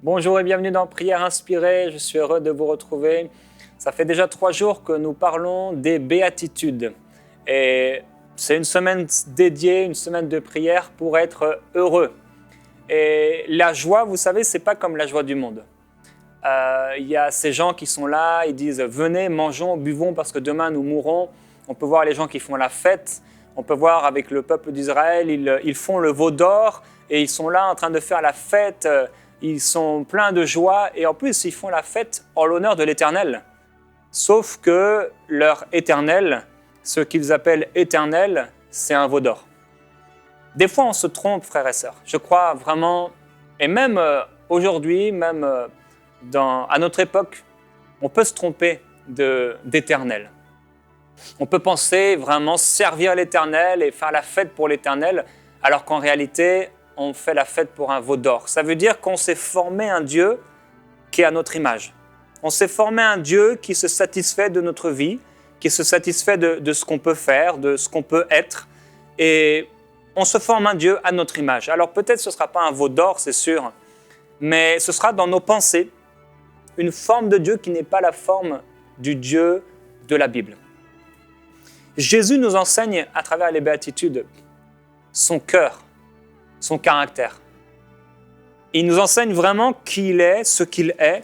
Bonjour et bienvenue dans Prière Inspirée, je suis heureux de vous retrouver. Ça fait déjà 3 jours que nous parlons des béatitudes. Et c'est une semaine dédiée, une semaine de prière pour être heureux. Et la joie, vous savez, c'est pas comme la joie du monde. Il y a ces gens qui sont là, ils disent « Venez, mangeons, buvons parce que demain nous mourrons ». On peut voir les gens qui font la fête. On peut voir avec le peuple d'Israël, ils font le veau d'or et ils sont là en train de faire la fête. Ils sont pleins de joie et en plus, ils font la fête en l'honneur de l'Éternel. Sauf que leur Éternel, ce qu'ils appellent Éternel, c'est un veau d'or. Des fois, on se trompe, frères et sœurs. Je crois vraiment, et même aujourd'hui, même à notre époque, on peut se tromper d'Éternel. On peut penser vraiment servir l'Éternel et faire la fête pour l'Éternel, alors qu'en réalité, on fait la fête pour un veau d'or. Ça veut dire qu'on s'est formé un Dieu qui est à notre image. On s'est formé un Dieu qui se satisfait de notre vie, qui se satisfait de ce qu'on peut faire, de ce qu'on peut être. Et on se forme un Dieu à notre image. Alors peut-être ce ne sera pas un veau d'or, c'est sûr, mais ce sera dans nos pensées une forme de Dieu qui n'est pas la forme du Dieu de la Bible. Jésus nous enseigne à travers les béatitudes son cœur, son caractère. Il nous enseigne vraiment qui il est, ce qu'il est.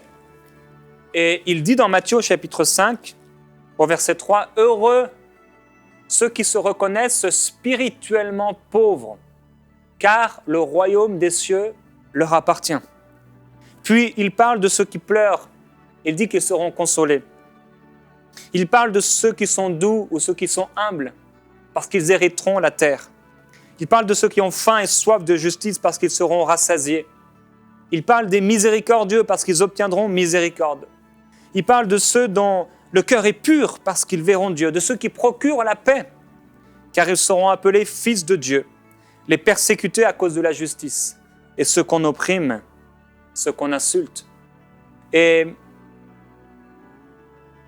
Et il dit dans Matthieu au chapitre 5, au verset 3, « Heureux ceux qui se reconnaissent spirituellement pauvres, car le royaume des cieux leur appartient. » Puis il parle de ceux qui pleurent. Il dit qu'ils seront consolés. Il parle de ceux qui sont doux ou ceux qui sont humbles, parce qu'ils hériteront la terre. Il parle de ceux qui ont faim et soif de justice parce qu'ils seront rassasiés. Il parle des miséricordieux parce qu'ils obtiendront miséricorde. Il parle de ceux dont le cœur est pur parce qu'ils verront Dieu, de ceux qui procurent la paix, car ils seront appelés fils de Dieu, les persécutés à cause de la justice, et ceux qu'on opprime, ceux qu'on insulte. Et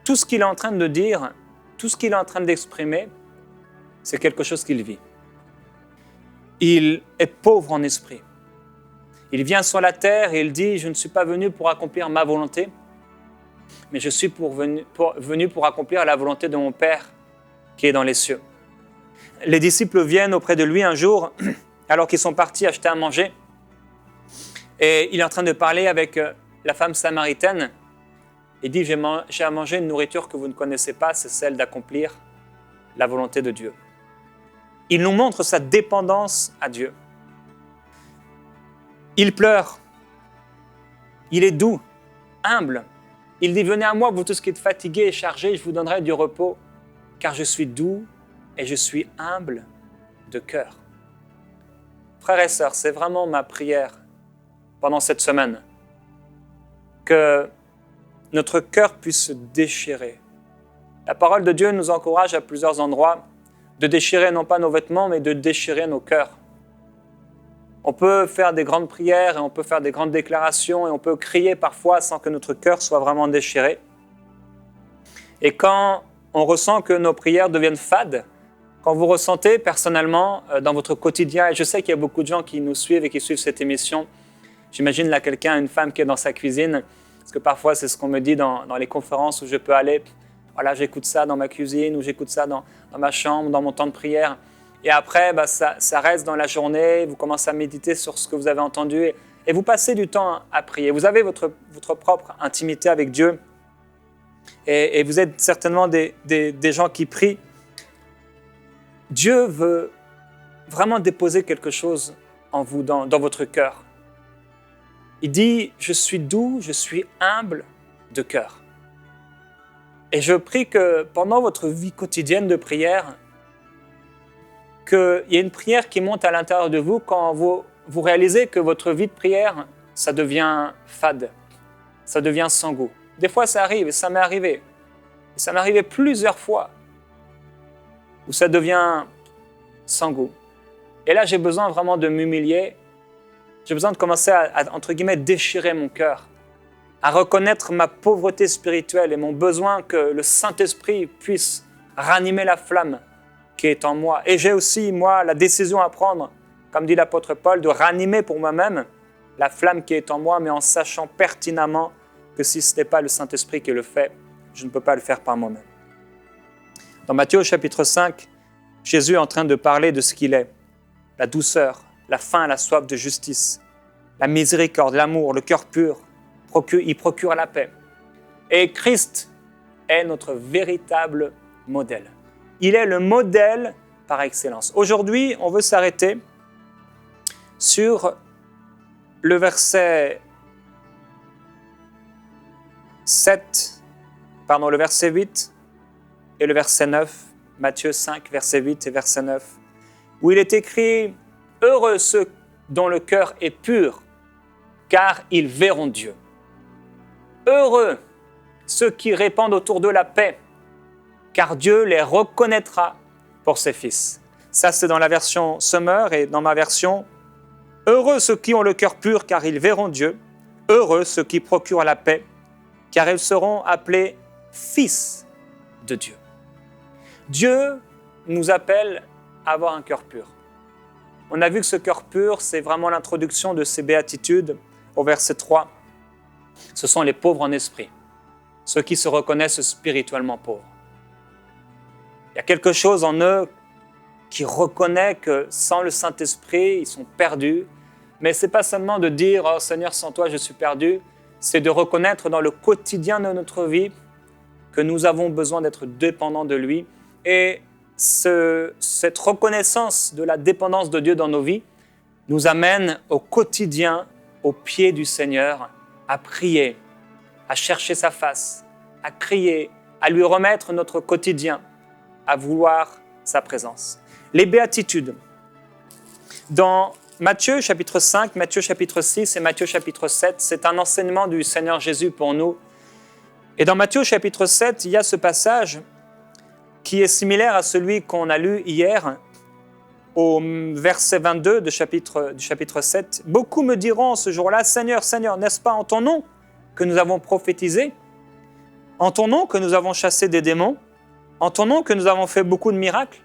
tout ce qu'il est en train de dire, tout ce qu'il est en train d'exprimer, c'est quelque chose qu'il vit. Il est pauvre en esprit. Il vient sur la terre et il dit « Je ne suis pas venu pour accomplir ma volonté, mais je suis venu pour accomplir la volonté de mon Père qui est dans les cieux. » Les disciples viennent auprès de lui un jour, alors qu'ils sont partis acheter à manger, et il est en train de parler avec la femme samaritaine. Il dit « J'ai à manger une nourriture que vous ne connaissez pas, c'est celle d'accomplir la volonté de Dieu. » Il nous montre sa dépendance à Dieu. Il pleure. Il est doux, humble. Il dit « Venez à moi, vous tous qui êtes fatigués et chargés, je vous donnerai du repos, car je suis doux et je suis humble de cœur. » Frères et sœurs, c'est vraiment ma prière pendant cette semaine, que notre cœur puisse se déchirer. La parole de Dieu nous encourage à plusieurs endroits de déchirer non pas nos vêtements, mais de déchirer nos cœurs. On peut faire des grandes prières et on peut faire des grandes déclarations et on peut crier parfois sans que notre cœur soit vraiment déchiré. Et quand on ressent que nos prières deviennent fades, quand vous ressentez personnellement dans votre quotidien, et je sais qu'il y a beaucoup de gens qui nous suivent et qui suivent cette émission, j'imagine là quelqu'un, une femme qui est dans sa cuisine, parce que parfois c'est ce qu'on me dit dans les conférences où je peux aller. Voilà, j'écoute ça dans ma cuisine ou j'écoute ça dans ma chambre, dans mon temps de prière. Et après, ça reste dans la journée, vous commencez à méditer sur ce que vous avez entendu et vous passez du temps à prier. Vous avez votre propre intimité avec Dieu et vous êtes certainement des gens qui prient. Dieu veut vraiment déposer quelque chose en vous, dans votre cœur. Il dit « Je suis doux, je suis humble de cœur ». Et je prie que pendant votre vie quotidienne de prière, qu'il y ait une prière qui monte à l'intérieur de vous quand vous réalisez que votre vie de prière, ça devient fade, ça devient sans goût. Des fois, ça arrive, et ça m'est arrivé. Et ça m'est arrivé plusieurs fois, où ça devient sans goût. Et là, j'ai besoin vraiment de m'humilier. J'ai besoin de commencer à entre guillemets, déchirer mon cœur, à reconnaître ma pauvreté spirituelle et mon besoin que le Saint-Esprit puisse ranimer la flamme qui est en moi. Et j'ai aussi, moi, la décision à prendre, comme dit l'apôtre Paul, de ranimer pour moi-même la flamme qui est en moi, mais en sachant pertinemment que si ce n'est pas le Saint-Esprit qui le fait, je ne peux pas le faire par moi-même. Dans Matthieu au chapitre 5, Jésus est en train de parler de ce qu'il est, la douceur, la faim, la soif de justice, la miséricorde, l'amour, le cœur pur, il procure la paix. Et Christ est notre véritable modèle. Il est le modèle par excellence. Aujourd'hui, on veut s'arrêter sur le verset 8 et le verset 9, Matthieu 5, verset 8 et verset 9, où il est écrit « Heureux ceux dont le cœur est pur, car ils verront Dieu. Heureux ceux qui répandent autour d'eux la paix, car Dieu les reconnaîtra pour ses fils. » Ça, c'est dans la version Summer, et dans ma version, « Heureux ceux qui ont le cœur pur, car ils verront Dieu. Heureux ceux qui procurent la paix, car ils seront appelés fils de Dieu. » Dieu nous appelle à avoir un cœur pur. On a vu que ce cœur pur, c'est vraiment l'introduction de ces béatitudes au verset 3. Ce sont les pauvres en esprit, ceux qui se reconnaissent spirituellement pauvres. Il y a quelque chose en eux qui reconnaît que sans le Saint-Esprit, ils sont perdus. Mais ce n'est pas seulement de dire « Oh Seigneur, sans toi, je suis perdu », c'est de reconnaître dans le quotidien de notre vie que nous avons besoin d'être dépendants de lui. Et cette reconnaissance de la dépendance de Dieu dans nos vies nous amène au quotidien, au pied du Seigneur, à prier, à chercher sa face, à crier, à lui remettre notre quotidien, à vouloir sa présence. Les béatitudes. Dans Matthieu chapitre 5, Matthieu chapitre 6 et Matthieu chapitre 7, c'est un enseignement du Seigneur Jésus pour nous. Et dans Matthieu chapitre 7, il y a ce passage qui est similaire à celui qu'on a lu hier, au verset 22 du chapitre 7. « Beaucoup me diront ce jour-là, Seigneur, Seigneur, n'est-ce pas en ton nom que nous avons prophétisé? En ton nom que nous avons chassé des démons? En ton nom que nous avons fait beaucoup de miracles?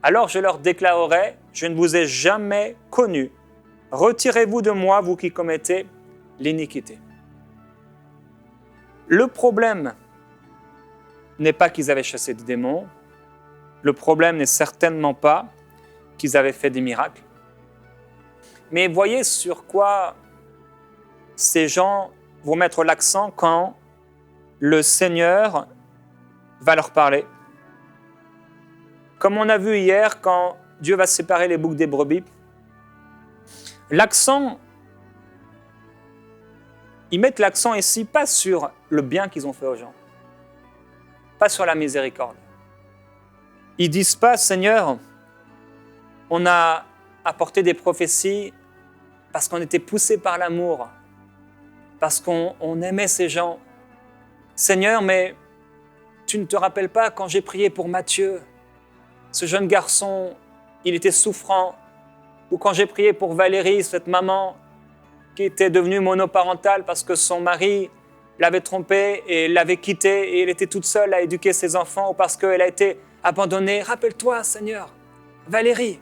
Alors je leur déclarerai, je ne vous ai jamais connu. Retirez-vous de moi, vous qui commettez l'iniquité. » Le problème n'est pas qu'ils avaient chassé des démons. Le problème n'est certainement pas qu'ils avaient fait des miracles. Mais voyez sur quoi ces gens vont mettre l'accent quand le Seigneur va leur parler. Comme on a vu hier, quand Dieu va séparer les boucs des brebis, ils mettent l'accent ici pas sur le bien qu'ils ont fait aux gens, pas sur la miséricorde. Ils disent pas, Seigneur, on a apporté des prophéties parce qu'on était poussé par l'amour, parce qu'on aimait ces gens. Seigneur, mais tu ne te rappelles pas quand j'ai prié pour Matthieu, ce jeune garçon, il était souffrant, ou quand j'ai prié pour Valérie, cette maman qui était devenue monoparentale parce que son mari l'avait trompée et l'avait quittée et elle était toute seule à éduquer ses enfants ou parce qu'elle a été abandonnée. Rappelle-toi, Seigneur, Valérie,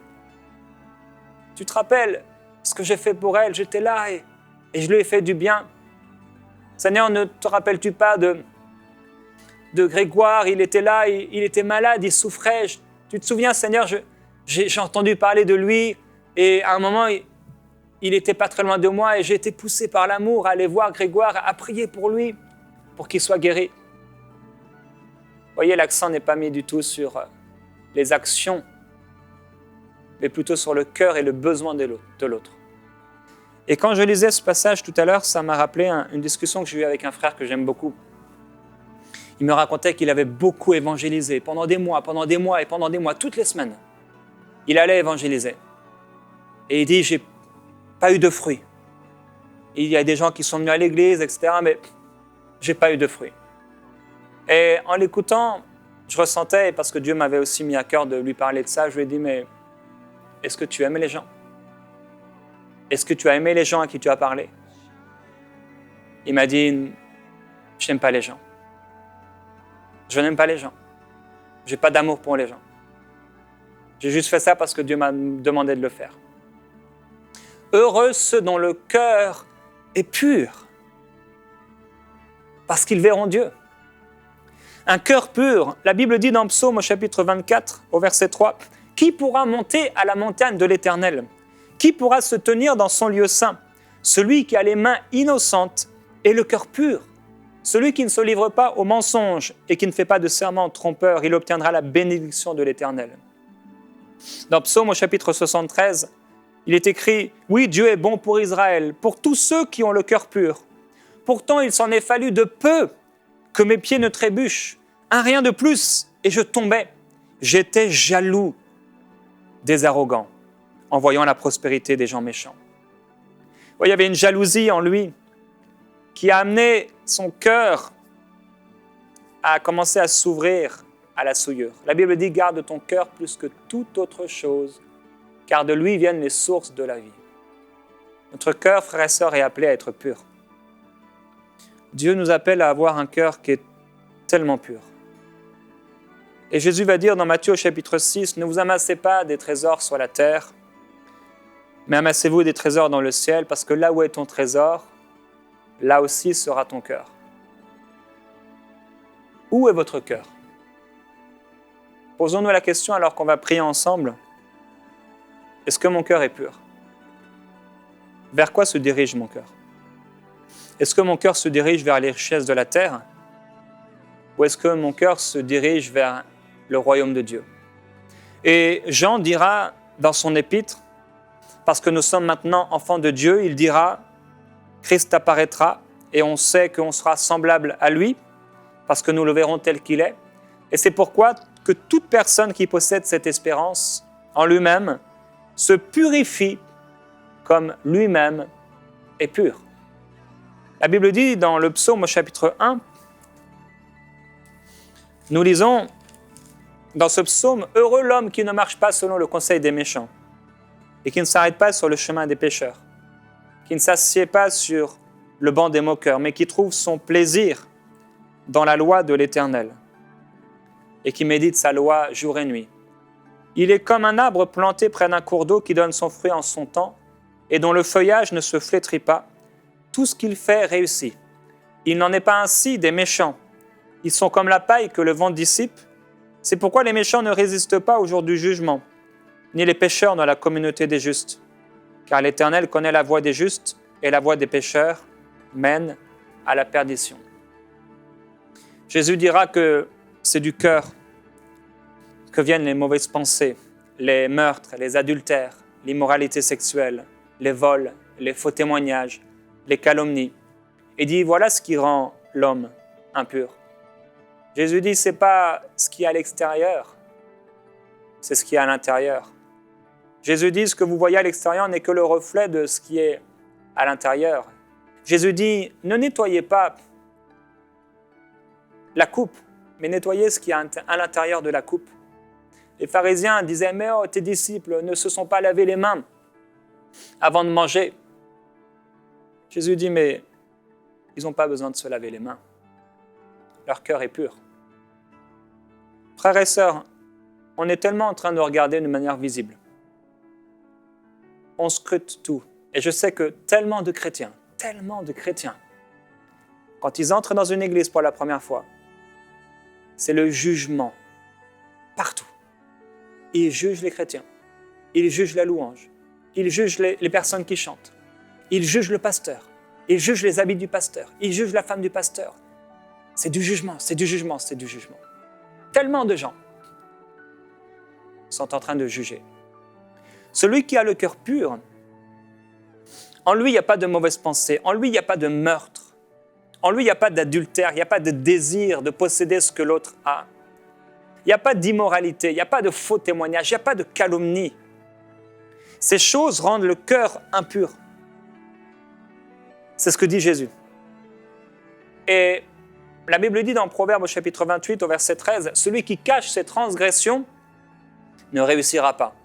tu te rappelles ce que j'ai fait pour elle? J'étais là et je lui ai fait du bien. Seigneur, ne te rappelles-tu pas de Grégoire? Il était là, il était malade, il souffrait. Tu te souviens, Seigneur, j'ai entendu parler de lui et à un moment, il n'était pas très loin de moi et j'ai été poussé par l'amour à aller voir Grégoire, à prier pour lui, pour qu'il soit guéri. Vous voyez, l'accent n'est pas mis du tout sur les actions, mais plutôt sur le cœur et le besoin de l'autre. Et quand je lisais ce passage tout à l'heure, ça m'a rappelé une discussion que j'ai eue avec un frère que j'aime beaucoup. Il me racontait qu'il avait beaucoup évangélisé pendant des mois, toutes les semaines. Il allait évangéliser. Et il dit, j'ai pas eu de fruits. Il y a des gens qui sont venus à l'église, etc., mais j'ai pas eu de fruits. Et en l'écoutant, je ressentais, parce que Dieu m'avait aussi mis à cœur de lui parler de ça, je lui ai dit, mais est-ce que tu aimes les gens? Est-ce que tu as aimé les gens à qui tu as parlé? Il m'a dit, je n'aime pas les gens. Je n'aime pas les gens. Je n'ai pas d'amour pour les gens. J'ai juste fait ça parce que Dieu m'a demandé de le faire. Heureux ceux dont le cœur est pur, parce qu'ils verront Dieu. Un cœur pur, la Bible dit dans Psaume au chapitre 24, au verset 3, « Qui pourra monter à la montagne de l'Éternel? Qui pourra se tenir dans son lieu saint? Celui qui a les mains innocentes et le cœur pur. Celui qui ne se livre pas au mensonge et qui ne fait pas de serment trompeur, il obtiendra la bénédiction de l'Éternel. » Dans Psaume au chapitre 73, il est écrit « Oui, Dieu est bon pour Israël, pour tous ceux qui ont le cœur pur. Pourtant, il s'en est fallu de peu que mes pieds ne trébuchent. Un rien de plus, et je tombais. J'étais jaloux des arrogants, en voyant la prospérité des gens méchants. » Il y avait une jalousie en lui qui a amené son cœur à commencer à s'ouvrir à la souillure. La Bible dit « Garde ton cœur plus que toute autre chose, car de lui viennent les sources de la vie. » Notre cœur, frères et sœurs, est appelé à être pur. Dieu nous appelle à avoir un cœur qui est tellement pur. Et Jésus va dire dans Matthieu au chapitre 6, « Ne vous amassez pas des trésors sur la terre, mais amassez-vous des trésors dans le ciel, parce que là où est ton trésor, là aussi sera ton cœur. » Où est votre cœur? Posons-nous la question alors qu'on va prier ensemble. Est-ce que mon cœur est pur? Vers quoi se dirige mon cœur? Est-ce que mon cœur se dirige vers les richesses de la terre? Ou est-ce que mon cœur se dirige vers le royaume de Dieu? Et Jean dira dans son épître, parce que nous sommes maintenant enfants de Dieu, il dira, Christ apparaîtra et on sait qu'on sera semblable à lui, parce que nous le verrons tel qu'il est. Et c'est pourquoi que toute personne qui possède cette espérance en lui-même se purifie comme lui-même est pur. La Bible dit dans le psaume au chapitre 1, nous lisons dans ce psaume, « Heureux l'homme qui ne marche pas selon le conseil des méchants et qui ne s'arrête pas sur le chemin des pécheurs, qui ne s'assied pas sur le banc des moqueurs, mais qui trouve son plaisir dans la loi de l'Éternel et qui médite sa loi jour et nuit. Il est comme un arbre planté près d'un cours d'eau qui donne son fruit en son temps et dont le feuillage ne se flétrit pas. Tout ce qu'il fait réussit. Il n'en est pas ainsi des méchants. Ils sont comme la paille que le vent dissipe. C'est pourquoi les méchants ne résistent pas au jour du jugement, ni les pécheurs dans la communauté des justes. Car l'Éternel connaît la voie des justes et la voie des pécheurs mène à la perdition. » Jésus dira que c'est du cœur que viennent les mauvaises pensées, les meurtres, les adultères, l'immoralité sexuelle, les vols, les faux témoignages, les calomnies. Et dit, voilà ce qui rend l'homme impur. Jésus dit, ce n'est pas ce qui est à l'extérieur, c'est ce qui est à l'intérieur. Jésus dit, ce que vous voyez à l'extérieur n'est que le reflet de ce qui est à l'intérieur. Jésus dit, ne nettoyez pas la coupe, mais nettoyez ce qui est à l'intérieur de la coupe. Les pharisiens disaient, mais oh, tes disciples ne se sont pas lavés les mains avant de manger. Jésus dit, mais ils n'ont pas besoin de se laver les mains. Leur cœur est pur. Frères et sœurs, on est tellement en train de regarder de manière visible. On scrute tout. Et je sais que tellement de chrétiens, quand ils entrent dans une église pour la première fois, c'est le jugement partout. Ils jugent les chrétiens, ils jugent la louange, ils jugent les personnes qui chantent, ils jugent le pasteur, ils jugent les habits du pasteur, ils jugent la femme du pasteur. C'est du jugement, c'est du jugement, c'est du jugement. Tellement de gens sont en train de juger. Celui qui a le cœur pur, en lui, il n'y a pas de mauvaise pensée, en lui, il n'y a pas de meurtre, en lui, il n'y a pas d'adultère, il n'y a pas de désir de posséder ce que l'autre a. Il n'y a pas d'immoralité, il n'y a pas de faux témoignages, il n'y a pas de calomnie. Ces choses rendent le cœur impur. C'est ce que dit Jésus. Et la Bible dit dans Proverbe au chapitre 28, au verset 13, « Celui qui cache ses transgressions ne réussira pas.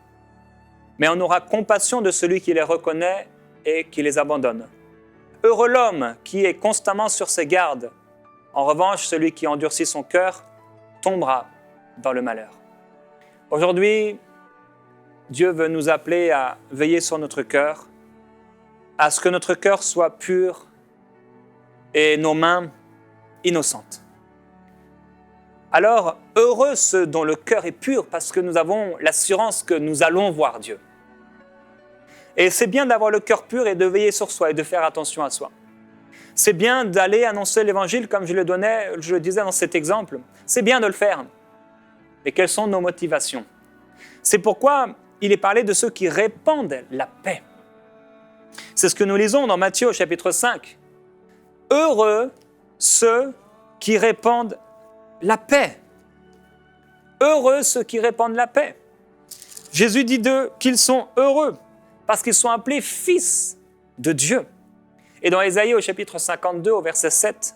Mais on aura compassion de celui qui les reconnaît et qui les abandonne. Heureux l'homme qui est constamment sur ses gardes. En revanche, celui qui endurcit son cœur tombera dans le malheur. » Aujourd'hui, Dieu veut nous appeler à veiller sur notre cœur à ce que notre cœur soit pur et nos mains innocentes. Alors, heureux ceux dont le cœur est pur parce que nous avons l'assurance que nous allons voir Dieu. Et c'est bien d'avoir le cœur pur et de veiller sur soi et de faire attention à soi. C'est bien d'aller annoncer l'évangile comme je le disais dans cet exemple. C'est bien de le faire. Mais quelles sont nos motivations? C'est pourquoi il est parlé de ceux qui répandent la paix. C'est ce que nous lisons dans Matthieu au chapitre 5. Heureux ceux qui répandent la paix. Heureux ceux qui répandent la paix. Jésus dit d'eux qu'ils sont heureux parce qu'ils sont appelés fils de Dieu. Et dans Ésaïe au chapitre 52 au verset 7,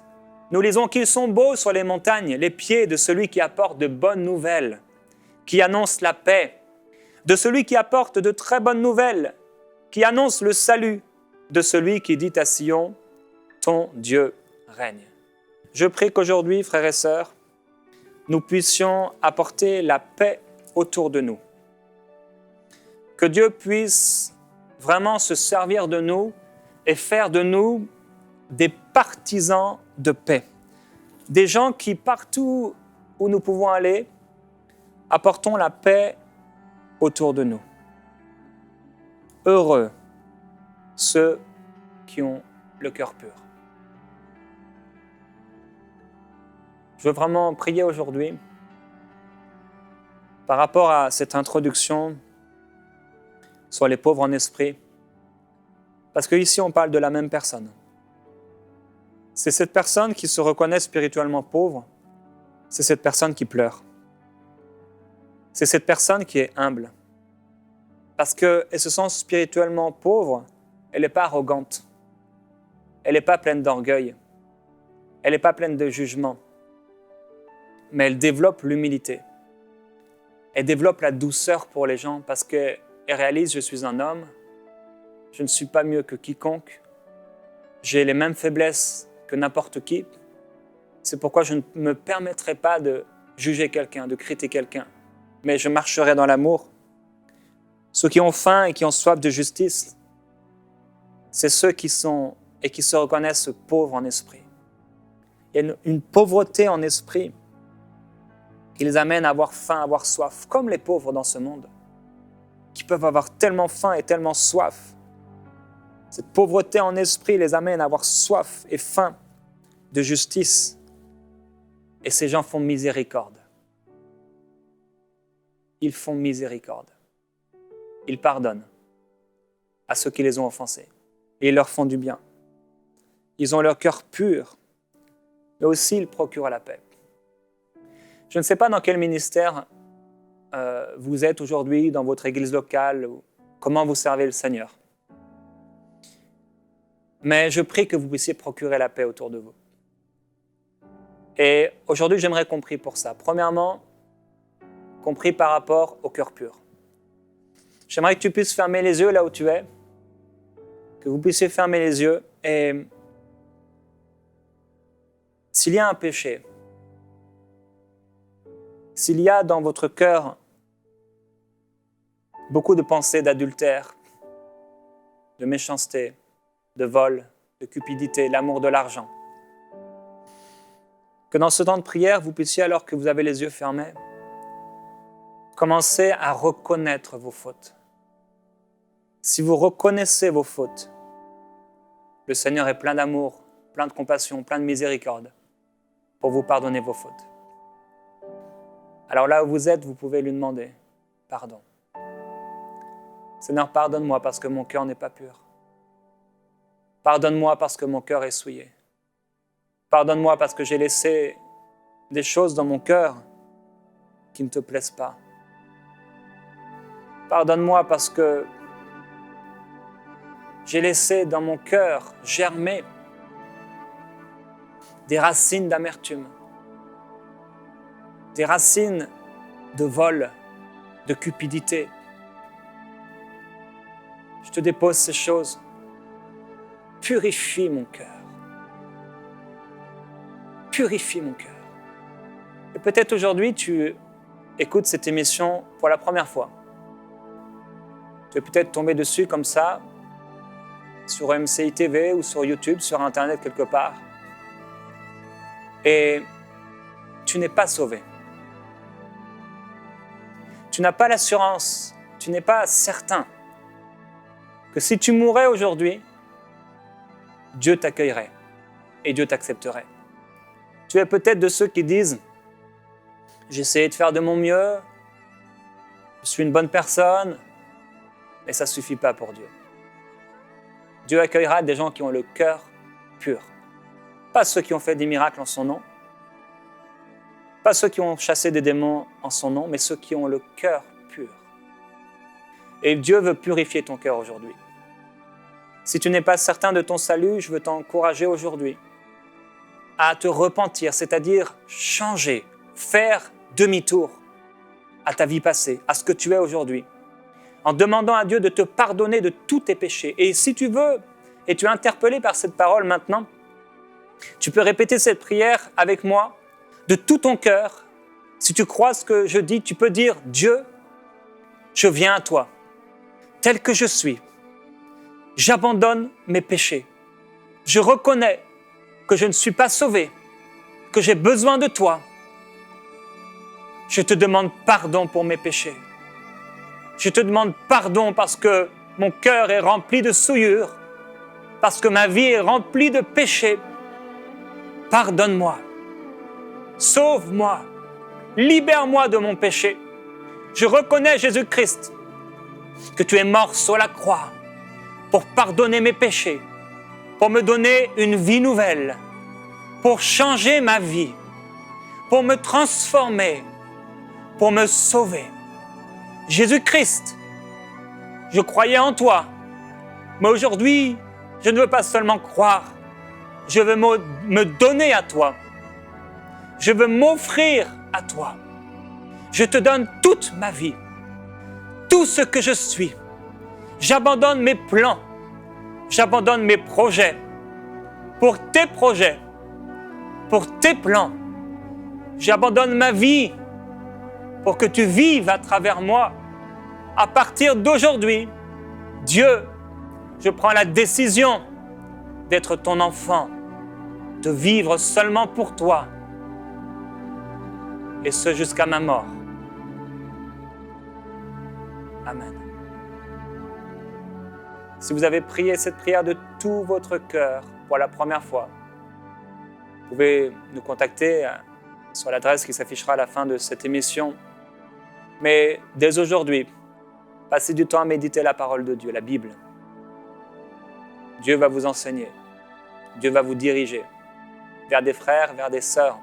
nous lisons qu'ils sont beaux sur les montagnes, les pieds de celui qui apporte de bonnes nouvelles, qui annonce la paix, de celui qui apporte de très bonnes nouvelles, qui annonce le salut, de celui qui dit à Sion, ton Dieu règne. Je prie qu'aujourd'hui, frères et sœurs, nous puissions apporter la paix autour de nous. Que Dieu puisse vraiment se servir de nous et faire de nous des partisans de paix. Des gens qui, partout où nous pouvons aller, apportons la paix autour de nous. Heureux ceux qui ont le cœur pur. Je veux vraiment prier aujourd'hui par rapport à cette introduction sur les pauvres en esprit, parce qu'ici on parle de la même personne. C'est cette personne qui se reconnaît spirituellement pauvre, c'est cette personne qui pleure. C'est cette personne qui est humble. Parce qu'elle se sent spirituellement pauvre, elle n'est pas arrogante, elle n'est pas pleine d'orgueil, elle n'est pas pleine de jugement, mais elle développe l'humilité. Elle développe la douceur pour les gens parce qu'elle réalise, je suis un homme, je ne suis pas mieux que quiconque, j'ai les mêmes faiblesses que n'importe qui, c'est pourquoi je ne me permettrai pas de juger quelqu'un, de critiquer quelqu'un, mais je marcherai dans l'amour. Ceux qui ont faim et qui ont soif de justice, c'est ceux qui sont et qui se reconnaissent pauvres en esprit. Il y a une pauvreté en esprit qui les amène à avoir faim, à avoir soif, comme les pauvres dans ce monde, qui peuvent avoir tellement faim et tellement soif. Cette pauvreté en esprit les amène à avoir soif et faim de justice. Et ces gens font miséricorde. Ils font miséricorde. Ils pardonnent à ceux qui les ont offensés. Et ils leur font du bien. Ils ont leur cœur pur, mais aussi ils procurent la paix. Je ne sais pas dans quel ministère vous êtes aujourd'hui, dans votre église locale, ou comment vous servez le Seigneur. Mais je prie que vous puissiez procurer la paix autour de vous. Et aujourd'hui, j'aimerais qu'on prie pour ça. Premièrement, qu'on prie par rapport au cœur pur. J'aimerais que tu puisses fermer les yeux là où tu es, que vous puissiez fermer les yeux et s'il y a un péché, s'il y a dans votre cœur beaucoup de pensées d'adultère, de méchanceté, de vol, de cupidité, l'amour de l'argent, que dans ce temps de prière, vous puissiez, alors que vous avez les yeux fermés, commencer à reconnaître vos fautes. Si vous reconnaissez vos fautes, le Seigneur est plein d'amour, plein de compassion, plein de miséricorde pour vous pardonner vos fautes. Alors là où vous êtes, vous pouvez lui demander pardon. Seigneur, pardonne-moi parce que mon cœur n'est pas pur. Pardonne-moi parce que mon cœur est souillé. Pardonne-moi parce que j'ai laissé des choses dans mon cœur qui ne te plaisent pas. Pardonne-moi parce que j'ai laissé dans mon cœur germer des racines d'amertume, des racines de vol, de cupidité. Je te dépose ces choses. Purifie mon cœur. Purifie mon cœur. Et peut-être aujourd'hui, tu écoutes cette émission pour la première fois. Tu es peut-être tombé dessus comme ça, sur MCI TV ou sur YouTube, sur Internet quelque part. Et tu n'es pas sauvé. Tu n'as pas l'assurance, tu n'es pas certain que si tu mourais aujourd'hui, Dieu t'accueillerait et Dieu t'accepterait. Tu es peut-être de ceux qui disent « J'ai essayé de faire de mon mieux, je suis une bonne personne, mais ça ne suffit pas pour Dieu. » Dieu accueillera des gens qui ont le cœur pur. Pas ceux qui ont fait des miracles en son nom, pas ceux qui ont chassé des démons en son nom, mais ceux qui ont le cœur pur. Et Dieu veut purifier ton cœur aujourd'hui. Si tu n'es pas certain de ton salut, je veux t'encourager aujourd'hui à te repentir, c'est-à-dire changer, faire demi-tour à ta vie passée, à ce que tu es aujourd'hui, en demandant à Dieu de te pardonner de tous tes péchés. Et si tu veux, et tu es interpellé par cette parole maintenant, tu peux répéter cette prière avec moi de tout ton cœur. Si tu crois ce que je dis, tu peux dire « Dieu, je viens à toi, tel que je suis. J'abandonne mes péchés. Je reconnais que je ne suis pas sauvé, que j'ai besoin de toi. Je te demande pardon pour mes péchés. Je te demande pardon parce que mon cœur est rempli de souillures, parce que ma vie est remplie de péchés. Pardonne-moi. Sauve-moi. Libère-moi de mon péché. Je reconnais, Jésus-Christ, que tu es mort sur la croix pour pardonner mes péchés, pour me donner une vie nouvelle, pour changer ma vie, pour me transformer, pour me sauver. Jésus-Christ, je croyais en toi, mais aujourd'hui, je ne veux pas seulement croire, je veux me donner à toi. Je veux m'offrir à toi. Je te donne toute ma vie, tout ce que je suis. J'abandonne mes plans, j'abandonne mes projets pour tes projets, pour tes plans. J'abandonne ma vie pour que tu vives à travers moi. À partir d'aujourd'hui, Dieu, je prends la décision d'être ton enfant, de vivre seulement pour toi, et ce jusqu'à ma mort. Amen. Si vous avez prié cette prière de tout votre cœur pour la première fois, vous pouvez nous contacter sur l'adresse qui s'affichera à la fin de cette émission. Mais dès aujourd'hui, passez du temps à méditer la parole de Dieu, la Bible. Dieu va vous enseigner. Dieu va vous diriger vers des frères, vers des sœurs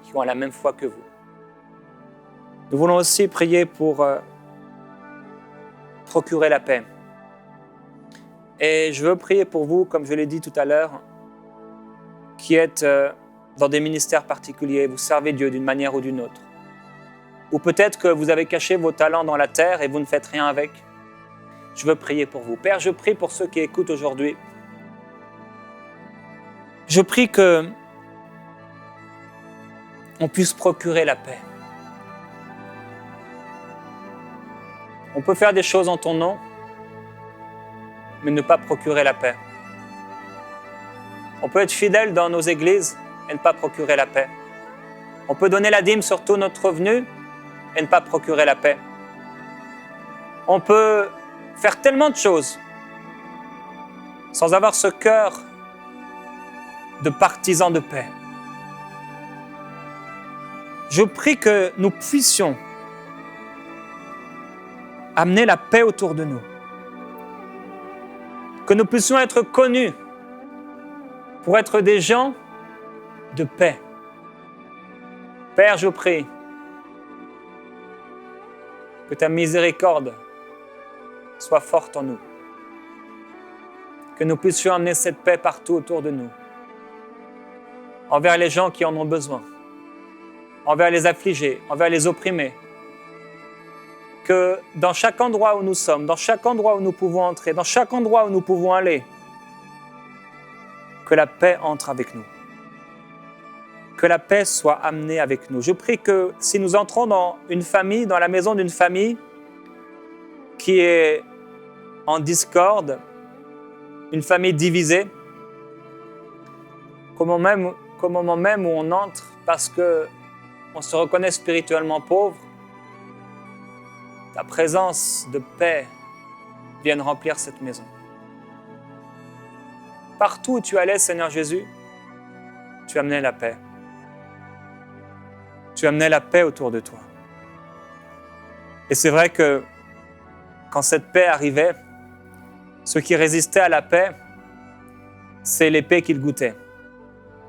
qui ont la même foi que vous. Nous voulons aussi prier pour procurer la paix. Et je veux prier pour vous, comme je l'ai dit tout à l'heure, qui êtes dans des ministères particuliers, vous servez Dieu d'une manière ou d'une autre. Ou peut-être que vous avez caché vos talents dans la terre et vous ne faites rien avec. Je veux prier pour vous. Père, je prie pour ceux qui écoutent aujourd'hui. Je prie que on puisse procurer la paix. On peut faire des choses en ton nom, mais ne pas procurer la paix. On peut être fidèle dans nos églises et ne pas procurer la paix. On peut donner la dîme sur tout notre revenu et ne pas procurer la paix. On peut faire tellement de choses sans avoir ce cœur de partisan de paix. Je prie que nous puissions amener la paix autour de nous. Que nous puissions être connus pour être des gens de paix. Père, je prie que ta miséricorde soit forte en nous. Que nous puissions amener cette paix partout autour de nous. Envers les gens qui en ont besoin. Envers les affligés, envers les opprimés. Que dans chaque endroit où nous sommes, dans chaque endroit où nous pouvons entrer, dans chaque endroit où nous pouvons aller, que la paix entre avec nous. Que la paix soit amenée avec nous. Je prie que si nous entrons dans une famille, dans la maison d'une famille qui est en discorde, une famille divisée, qu'au moment même où on entre parce qu'on se reconnaît spirituellement pauvre, ta présence de paix vienne remplir cette maison. Partout où tu allais, Seigneur Jésus, tu amenais la paix. Tu amenais la paix autour de toi. Et c'est vrai que quand cette paix arrivait, ceux qui résistaient à la paix, c'est l'épée qu'ils goûtaient.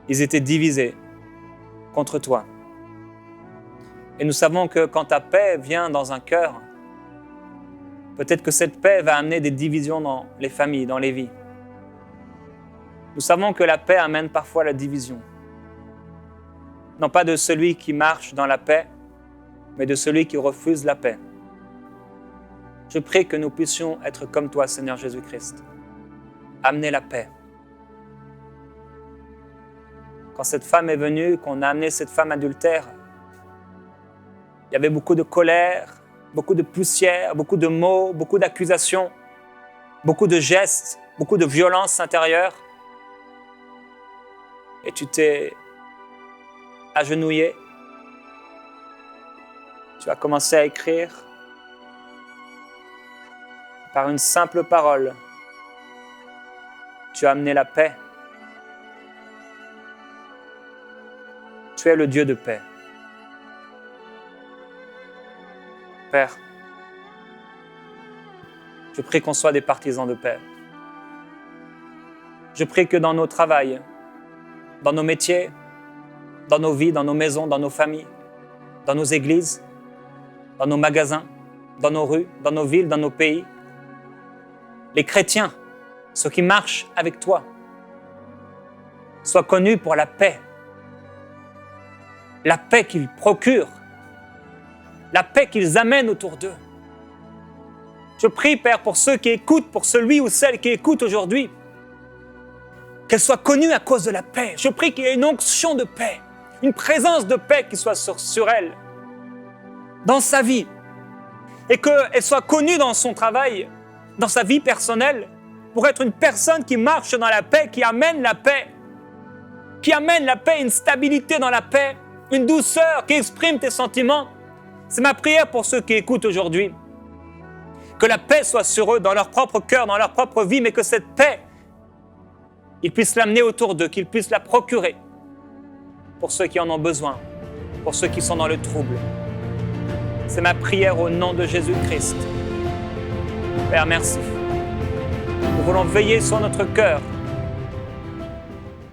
Ils étaient divisés contre toi. Et nous savons que quand ta paix vient dans un cœur, peut-être que cette paix va amener des divisions dans les familles, dans les vies. Nous savons que la paix amène parfois la division. Non pas de celui qui marche dans la paix, mais de celui qui refuse la paix. Je prie que nous puissions être comme toi, Seigneur Jésus-Christ. Amener la paix. Quand cette femme est venue, qu'on a amené cette femme adultère, il y avait beaucoup de colère, beaucoup de poussière, beaucoup de mots, beaucoup d'accusations, beaucoup de gestes, beaucoup de violence intérieure. Et tu t'es agenouillé. Tu as commencé à écrire par une simple parole. Tu as amené la paix. Tu es le Dieu de paix. Père, je prie qu'on soit des partisans de paix. Je prie que dans nos travails, dans nos métiers, dans nos vies, dans nos maisons, dans nos familles, dans nos églises, dans nos magasins, dans nos rues, dans nos villes, dans nos pays, les chrétiens, ceux qui marchent avec toi, soient connus pour la paix qu'ils procurent, la paix qu'ils amènent autour d'eux. Je prie, Père, pour ceux qui écoutent, pour celui ou celle qui écoute aujourd'hui, qu'elle soit connue à cause de la paix. Je prie qu'il y ait une onction de paix, une présence de paix qui soit sur elle, dans sa vie, et qu'elle soit connue dans son travail, dans sa vie personnelle, pour être une personne qui marche dans la paix, qui amène la paix, une stabilité dans la paix, une douceur qui exprime tes sentiments. C'est ma prière pour ceux qui écoutent aujourd'hui. Que la paix soit sur eux, dans leur propre cœur, dans leur propre vie, mais que cette paix, ils puissent l'amener autour d'eux, qu'ils puissent la procurer pour ceux qui en ont besoin, pour ceux qui sont dans le trouble. C'est ma prière au nom de Jésus-Christ. Père, merci. Nous voulons veiller sur notre cœur